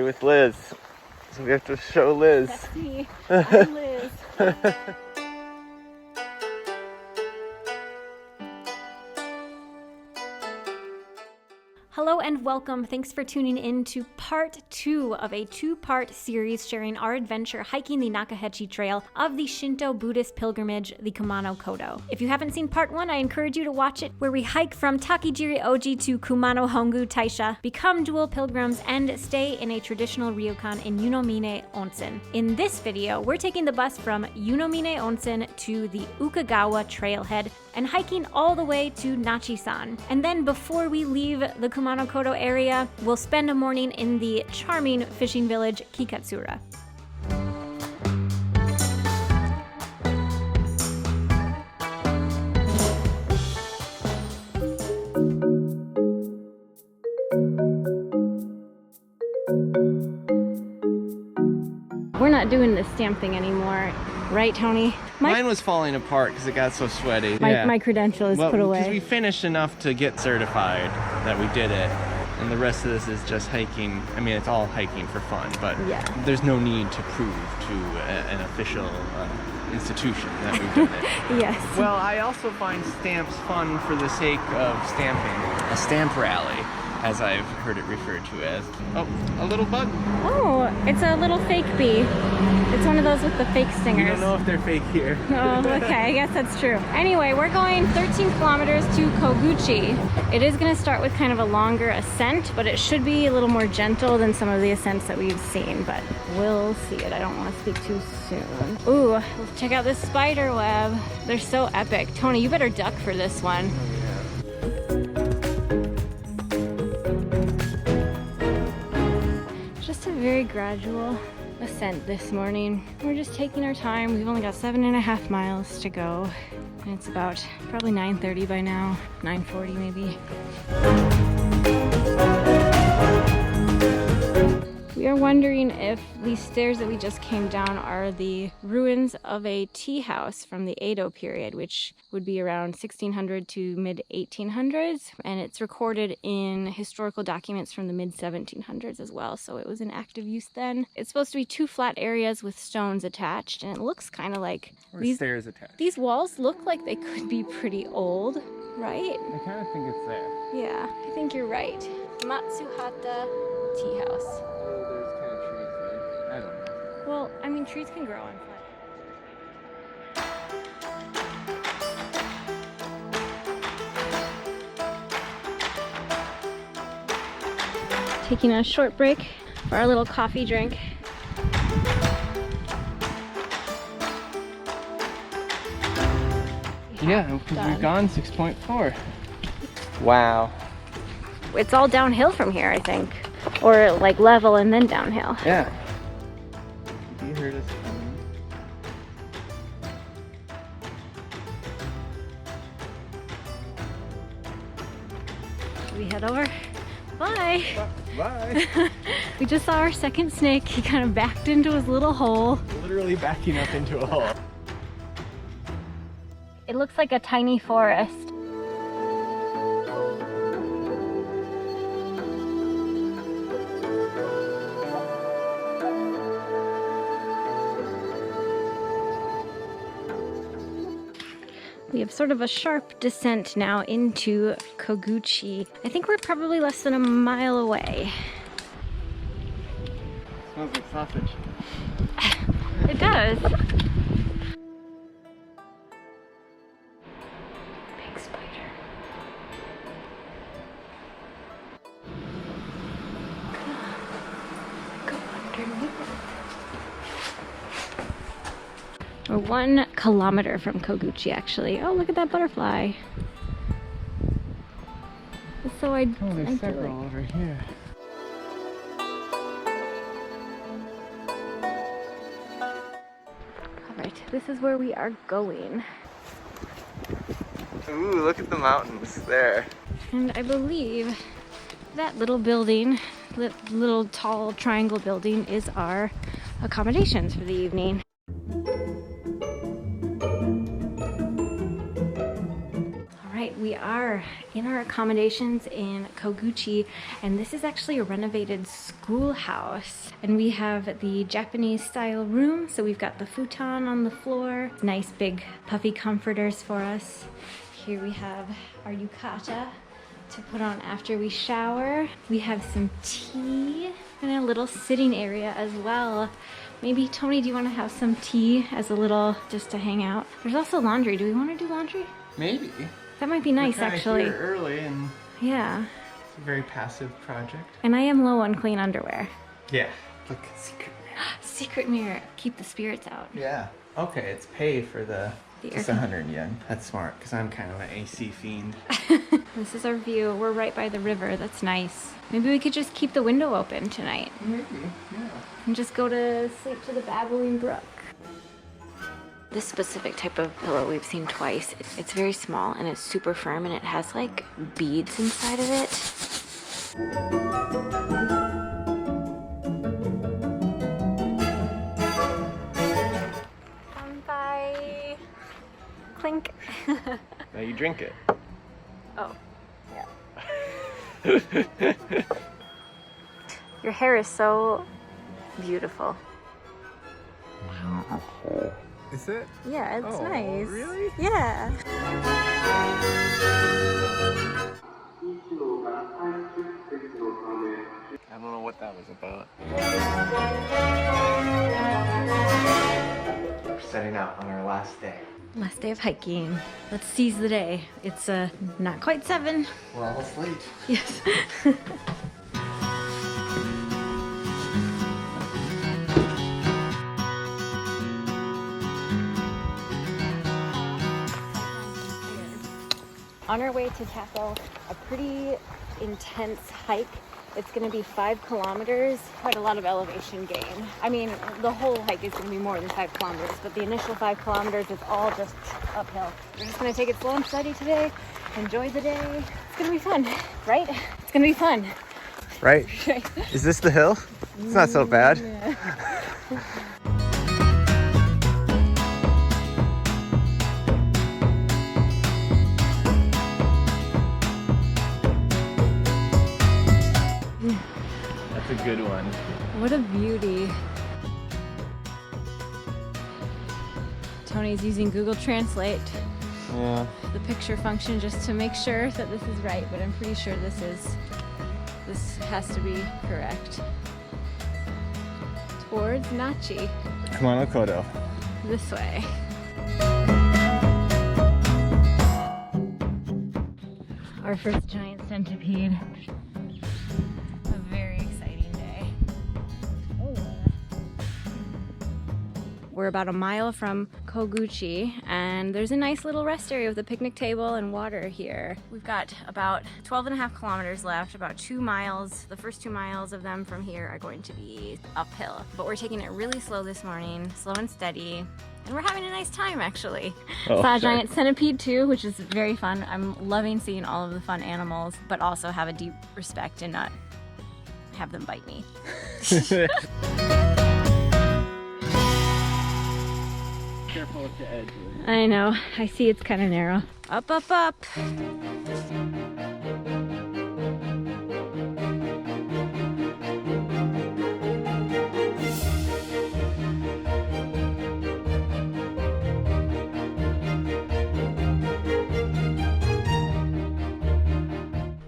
with Liz. So we have to show Liz. That's me. I'm Liz. Hello and welcome. Thanks for tuning in to part 2 of a 2-part series sharing our adventure hiking the Nakahechi trail of the Shinto Buddhist pilgrimage, the Kumano Kodo. If you haven't seen part 1, I encourage you to watch it, where we hike from Takijiri Oji to Kumano Hongu Taisha, become dual pilgrims, and stay in a traditional ryokan in Yunomine Onsen. In this video, we're taking the bus from Yunomine Onsen to the Ukagawa trailhead and hiking all the way to Nachi-san. And then before we leave the Kumano Kodo area, we'll spend a morning in the charming fishing village Kikatsura. We're not doing this stamp thing anymore, right, Tony? Mine was falling apart because it got so sweaty. My credential is put away. Because we finished enough to get certified that we did it. And the rest of this is just hiking. I mean, it's all hiking for fun, but there's no need to prove to an official institution that we've done it. Yes. Well, I also find stamps fun for the sake of stamping. A stamp rally, as I've heard it referred to as. Oh, a little bug. Oh, it's a little fake bee. It's one of those with the fake stingers. You don't know if they're fake here. Oh, okay, I guess that's true. Anyway, we're going 13 kilometers to Koguchi. It is going to start with kind of a longer ascent, but it should be a little more gentle than some of the ascents that we've seen, but we'll see it. I don't want to speak too soon. Ooh, let's check out this spider web. They're so epic. Tony, you better duck for this one. Just a very gradual ascent this morning. We're just taking our time. We've only got 7.5 miles to go, and it's about probably 9:30 by now, 9:40 maybe. We are wondering if these stairs that we just came down are the ruins of a tea house from the Edo period, which would be around 1600 to mid 1800s, and it's recorded in historical documents from the mid 1700s as well, so it was in active use then. It's supposed to be 2 flat areas with stones attached, and it looks kind of like these stairs attached. These walls look like they could be pretty old, right? I kind of think it's there. Yeah, I think you're right. Matsuhata Tea House. I don't know. Well, I mean, trees can grow on flat. Taking a short break for our little coffee drink. Yeah, because we've gone 6.4. Wow. It's all downhill from here, I think. Or like level and then downhill. Yeah. You heard us coming. Should we head over? Bye! Bye! We just saw our second snake. He kind of backed into his little hole. Literally backing up into a hole. It looks like a tiny forest. We have sort of a sharp descent now into Koguchi. I think we're probably less than a mile away. Smells like sausage. It does. Big spider. Go underneath. We're 1 kilometer from Koguchi, actually. Oh, look at that butterfly. So there's several over here. All right, this is where we are going. Ooh, look at the mountains there. And I believe that little building, little tall triangle building, is our accommodations for the evening. right, we are in our accommodations in Koguchi, and this is actually a renovated schoolhouse. And we have the Japanese style room, so we've got the futon on the floor, nice big puffy comforters for us. Here we have our yukata to put on after we shower. We have some tea and a little sitting area as well. Maybe, Tony, do you want to have some tea as a little, just to hang out? There's also laundry. Do we want to do laundry? Maybe. That might be nice, actually. Here early, and yeah. it's a very passive project. And I am low on clean underwear. Yeah. Look, secret mirror. Secret mirror. Keep the spirits out. Yeah. Okay, it's pay for the just 100 yen. That's smart, because I'm kind of an AC fiend. This is our view. We're right by the river. That's nice. Maybe we could just keep the window open tonight. Maybe, yeah. And just go to sleep to the babbling brook. This specific type of pillow we've seen twice. It's very small and it's super firm and it has like beads inside of it. Bye. Clink. Now you drink it. Oh, yeah. Your hair is so beautiful. Is it? Yeah, it's nice. Really? Yeah. I don't know what that was about. We're setting out on our last day. Last day of hiking. Let's seize the day. It's not quite 7. We're almost late. Yes. On our way to tackle a pretty intense hike. It's going to be 5 kilometers, quite a lot of elevation gain. I mean, the whole hike is going to be more than 5 kilometers, but the initial 5 kilometers is all just uphill. We're just going to take it slow and steady today, enjoy the day. It's going to be fun, right? It's going to be fun. Right? Is this the hill? It's not so bad. Yeah. That's a good one. What a beauty. Tony's using Google Translate, Yeah. the picture function, just to make sure that this is right, but I'm pretty sure this has to be correct. Towards Nachi. Kumano Kodo. This way. Our first giant centipede. A very exciting day. We're about a mile from Koguchi, and there's a nice little rest area with a picnic table and water here. We've got about 12.5 kilometers left, about 2 miles. The first 2 miles of them from here are going to be uphill, but we're taking it really slow this morning, slow and steady. And we're having a nice time, actually. Saw a giant centipede too, which is very fun. I'm loving seeing all of the fun animals, but also have a deep respect and not have them bite me. Careful with the edge. I know. I see it's kind of narrow. Up, up, up.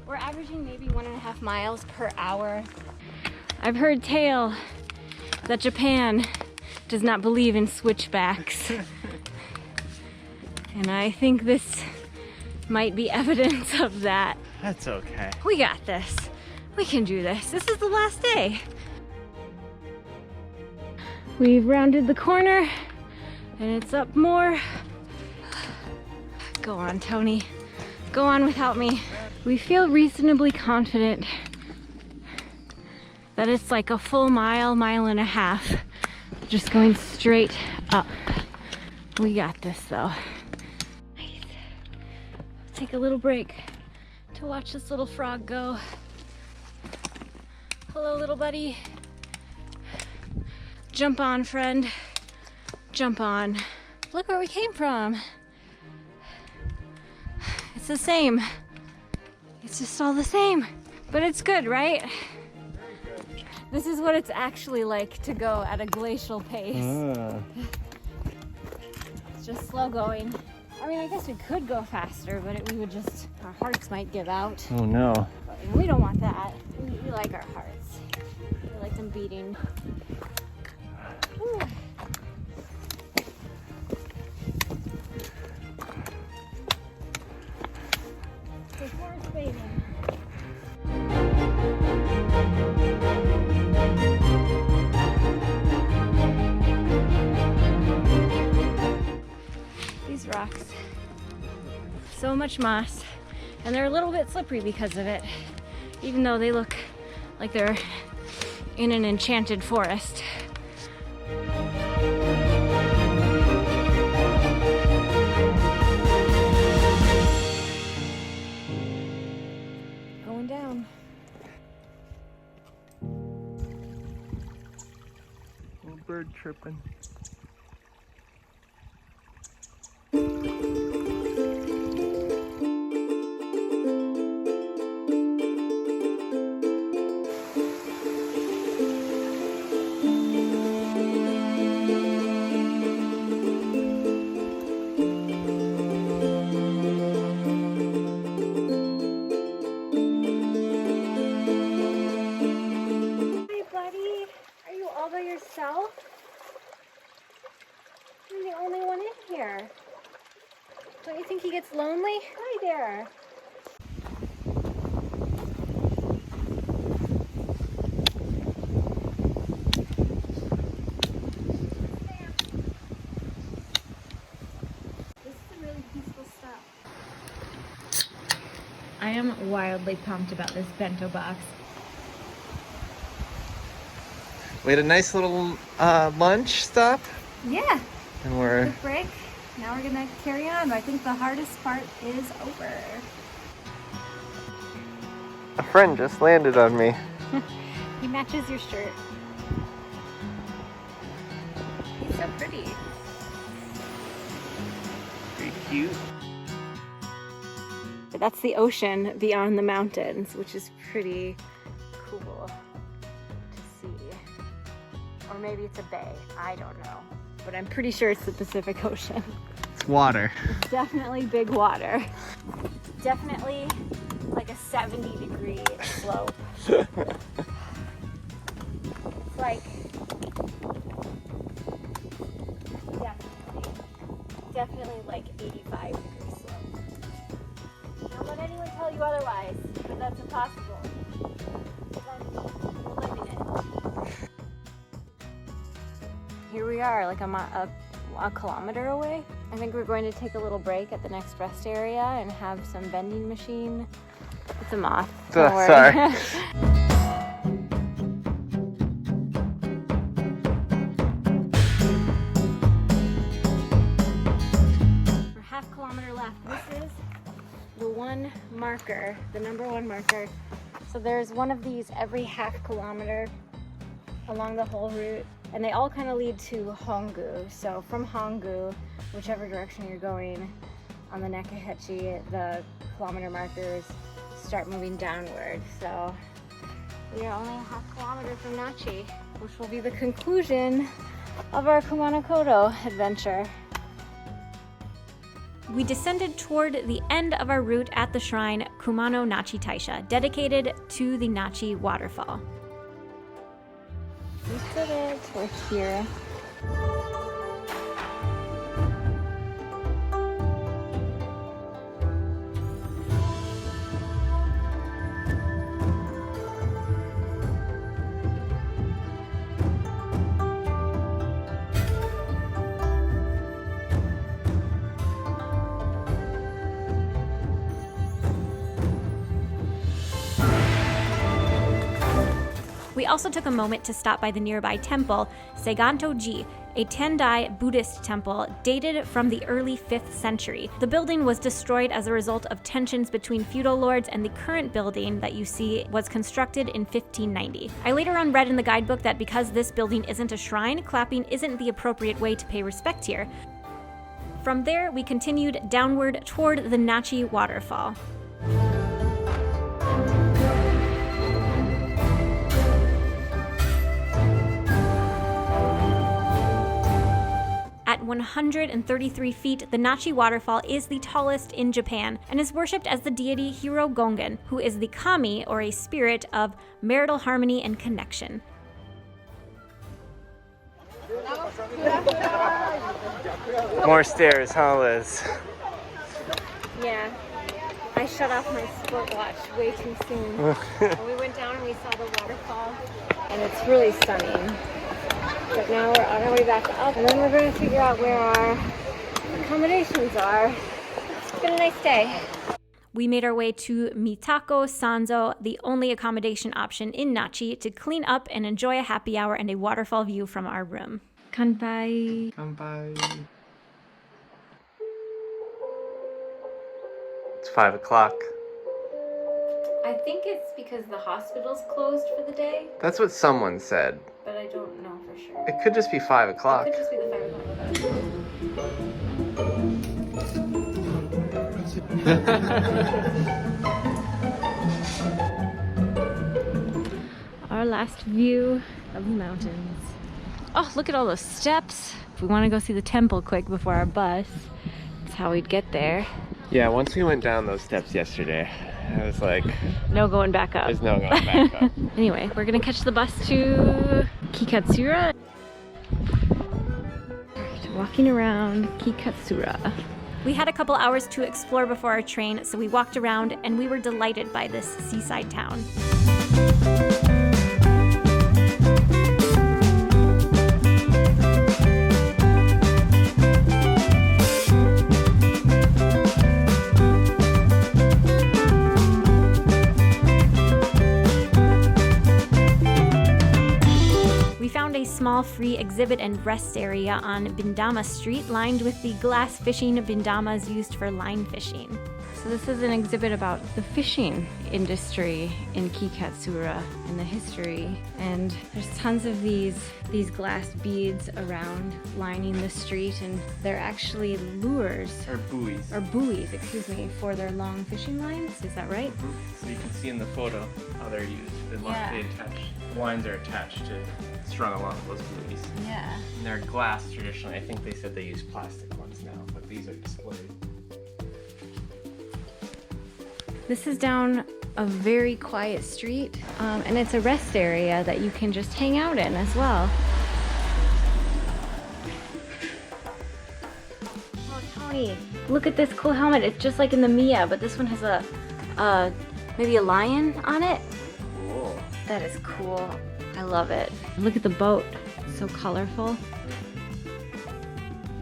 We're averaging maybe 1.5 miles per hour. I've heard tale that Japan does not believe in switchbacks. And I think this might be evidence of that. That's okay. We got this. We can do this. This is the last day. We've rounded the corner and it's up more. Go on, Tony. Go on without me. We feel reasonably confident that it's like a full mile, mile and a half, just going straight up. We got this though. Nice. Take a little break to watch this little frog go. Hello, little buddy. Jump on, friend. Jump on. Look where we came from. It's It's the same. It's just all the same. But it's good, right? This is what it's actually like to go at a glacial pace. It's just slow going. I mean, I guess we could go faster, but we would just, our hearts might give out. Oh no. But we don't want that. We like our hearts. We like them beating. Whew. There's more spading. These rocks, so much moss, and they're a little bit slippery because of it, even though they look like they're in an enchanted forest. Going down. Little bird chirping. Yourself? You're the only one in here. Don't you think he gets lonely? Hi there. This is a really peaceful stop. I am wildly pumped about this bento box. We had a nice little lunch stop. Yeah. And we're... Quick break. Now we're gonna carry on. I think the hardest part is over. A friend just landed on me. He matches your shirt. He's so pretty. Pretty cute. That's the ocean beyond the mountains, which is pretty cool to see. Or maybe it's a bay, I don't know. But I'm pretty sure it's the Pacific Ocean. It's water. It's definitely big water. Definitely like a 70-degree slope. It's like, definitely like 85-degree slope. Don't let anyone tell you otherwise, but that's impossible. We're living it. Here we are, like a kilometer away. I think we're going to take a little break at the next rest area and have some vending machine. It's a moth. Don't worry. Sorry. We're half kilometer left. This is the one marker, the number one marker. So there's one of these every half kilometer along the whole route. And they all kind of lead to Hongu. So from Hongu, whichever direction you're going on the Nakahechi, the kilometer markers start moving downward. So we are only a half kilometer from Nachi, which will be the conclusion of our Kumano Kodo adventure. We descended toward the end of our route at the shrine Kumano Nachi Taisha, dedicated to the Nachi waterfall. We did it. We're here. We also took a moment to stop by the nearby temple, Seiganto-ji, a Tendai Buddhist temple dated from the early 5th century. The building was destroyed as a result of tensions between feudal lords, and the current building that you see was constructed in 1590. I later on read in the guidebook that because this building isn't a shrine, clapping isn't the appropriate way to pay respect here. From there, we continued downward toward the Nachi waterfall. At 133 feet, the Nachi waterfall is the tallest in Japan and is worshipped as the deity Hiro Gongen, who is the kami, or a spirit of marital harmony and connection. More stairs, huh, Liz? Yeah, I shut off my sport watch way too soon. We went down and we saw the waterfall, and it's really stunning. But now we're on our way back up, and then we're going to figure out where our accommodations are. It's been a nice day. We made our way to Mitako Sanzo, the only accommodation option in Nachi, to clean up and enjoy a happy hour and a waterfall view from our room. Kanpai. Kanpai. It's 5 o'clock. I think it's because the hospital's closed for the day. That's what someone said. But I don't know for sure. It could just be 5 o'clock. It could just be the 5 o'clock. Our last view of the mountains. Oh, look at all those steps. If we want to go see the temple quick before our bus, that's how we'd get there. Yeah, once we went down those steps yesterday, I was like... No going back up. There's no going back up. Anyway, we're gonna catch the bus to Kikatsura. Alright, walking around Kikatsura. We had a couple hours to explore before our train, so we walked around and we were delighted by this seaside town. Small free exhibit and rest area on Bindama Street, lined with the glass fishing bindamas used for line fishing. So this is an exhibit about the fishing industry in Kikatsura and the history. And there's tons of these glass beads around lining the street, and they're actually lures. Or buoys. Or buoys, excuse me, for their long fishing lines. Is that right? Mm-hmm. So you can see in the photo how they're used. The lines are attached to strung along those buoys. Yeah. And they're glass traditionally. I think they said they use plastic ones now, but these are displayed. This is down a very quiet street, and it's a rest area that you can just hang out in as well. Oh, Tony, look at this cool helmet. It's just like in the Mia, but this one has a maybe a lion on it. Cool. That is cool. I love it. Look at the boat. It's so colorful.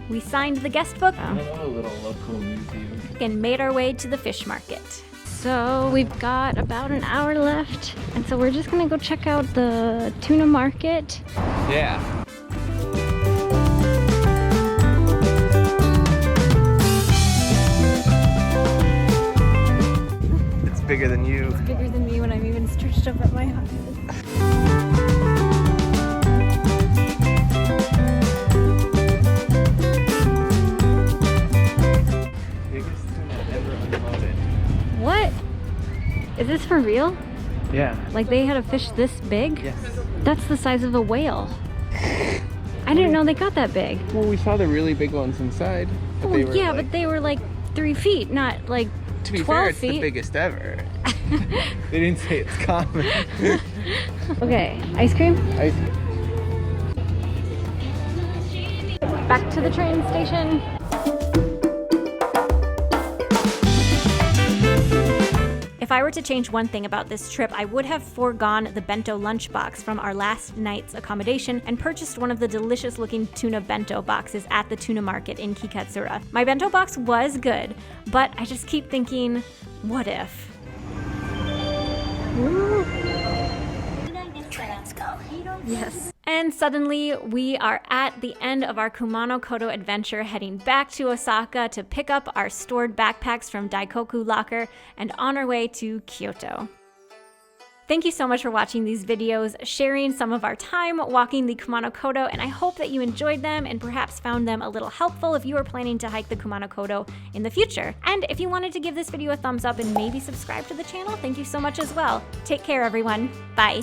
We signed the guest book. A little local museum. And made our way to the fish market. So we've got about an hour left, and so we're just gonna go check out the tuna market. Yeah. It's bigger than you. It's bigger than me when I'm even stretched up at my head. What? Is this for real? Yeah. Like they had a fish this big? Yes. That's the size of a whale. I didn't know they got that big. Well, we saw the really big ones inside. But Well, yeah, but they were like 3 feet, not like 12 to be fair, it's feet. the biggest ever. They didn't say it's common. Okay, ice cream? Ice Back to the train station. If I were to change one thing about this trip, I would have foregone the bento lunchbox from our last night's accommodation and purchased one of the delicious looking tuna bento boxes at the tuna market in Kikatsura. My bento box was good, but I just keep thinking, what if? Woo. Yes. And suddenly we are at the end of our Kumano Kodo adventure, heading back to Osaka to pick up our stored backpacks from Daikoku Locker and on our way to Kyoto. Thank you so much for watching these videos, sharing some of our time walking the Kumano Kodo, and I hope that you enjoyed them and perhaps found them a little helpful if you are planning to hike the Kumano Kodo in the future. And if you wanted to give this video a thumbs up and maybe subscribe to the channel, thank you so much as well. Take care, everyone. Bye.